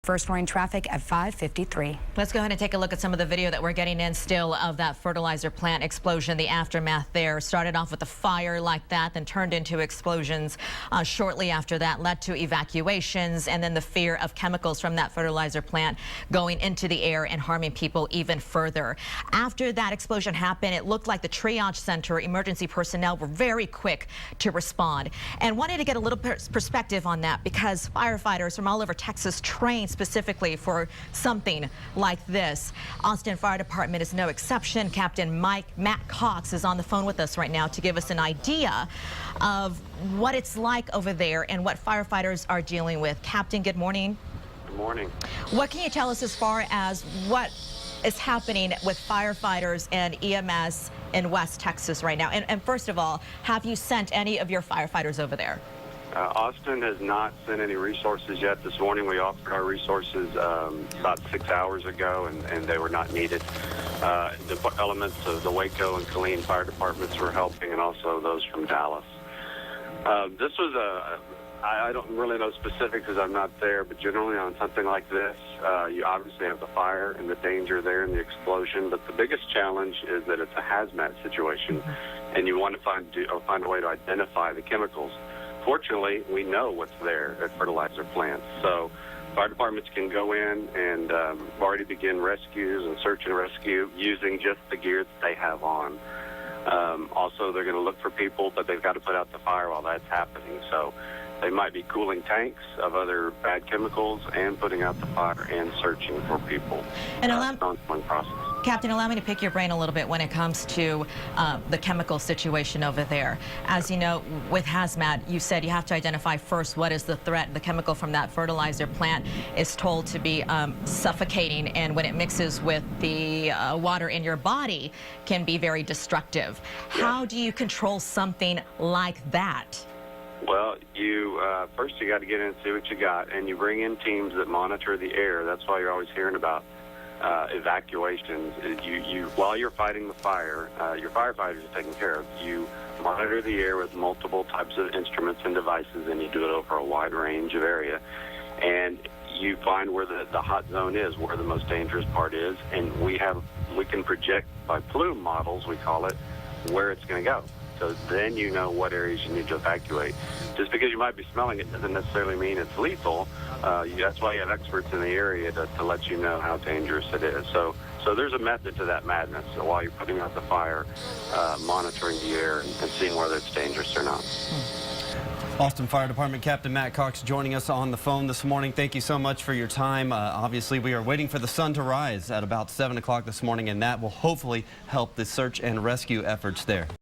First warning traffic at 5:53. Let's go ahead and take a look at some of the video that we're getting in still of that fertilizer plant explosion. The aftermath there started off with a fire like that, then turned into explosions shortly after that, led to evacuations, and then the fear of chemicals from that fertilizer plant going into the air and harming people even further. After that explosion happened, it looked like the triage center emergency personnel were very quick to respond, and wanted to get a little perspective on that because firefighters from all over Texas trained specifically for something like this. Austin Fire Department is no exception. Captain Matt Cox is on the phone with us right now to give us an idea of what it's like over there and what firefighters are dealing with. Captain, good morning. Good morning. What can you tell us as far as what is happening with firefighters and EMS in West Texas right now? And first of all, have you sent any of your firefighters over there? Austin has not sent any resources yet. This morning we offered our resources about 6 hours ago, and they were not needed. The elements of the Waco and Killeen fire departments were helping, and also those from Dallas. This was I don't really know specifics because I'm not there, but generally on something like this, you obviously have the fire and the danger there and the explosion, but the biggest challenge is that it's a hazmat situation, and you want to find a way to identify the chemicals. Fortunately, we know what's there at fertilizer plants, so fire departments can go in and already begin rescues and search and rescue using just the gear that they have on. Also, they're going to look for people, but they've got to put out the fire while that's happening. So they might be cooling tanks of other bad chemicals and putting out the fire and searching for people. And it's an ongoing process. Captain, allow me to pick your brain a little bit when it comes to the chemical situation over there. As you know, with hazmat, you said you have to identify first what is the threat. The chemical from that fertilizer plant is told to be suffocating, and when it mixes with the water in your body can be very destructive. Yeah. How do you control something like that? Well, first you got to get in and see what you got, and you bring in teams that monitor the air. That's why you're always hearing about evacuations. While you're fighting the fire, your firefighters are taken care of. You monitor the air with multiple types of instruments and devices, and you do it over a wide range of area. And you find where the hot zone is, where the most dangerous part is, and we can project by plume models, we call it, where it's going to go. So then you know what areas you need to evacuate. Just because you might be smelling it doesn't necessarily mean it's lethal. That's why you have experts in the area to let you know how dangerous it is. So there's a method to that madness. So while you're putting out the fire, monitoring the air and seeing whether it's dangerous or not. Austin Fire Department Captain Matt Cox joining us on the phone this morning. Thank you so much for your time. Obviously, we are waiting for the sun to rise at about 7 o'clock this morning, and that will hopefully help the search and rescue efforts there.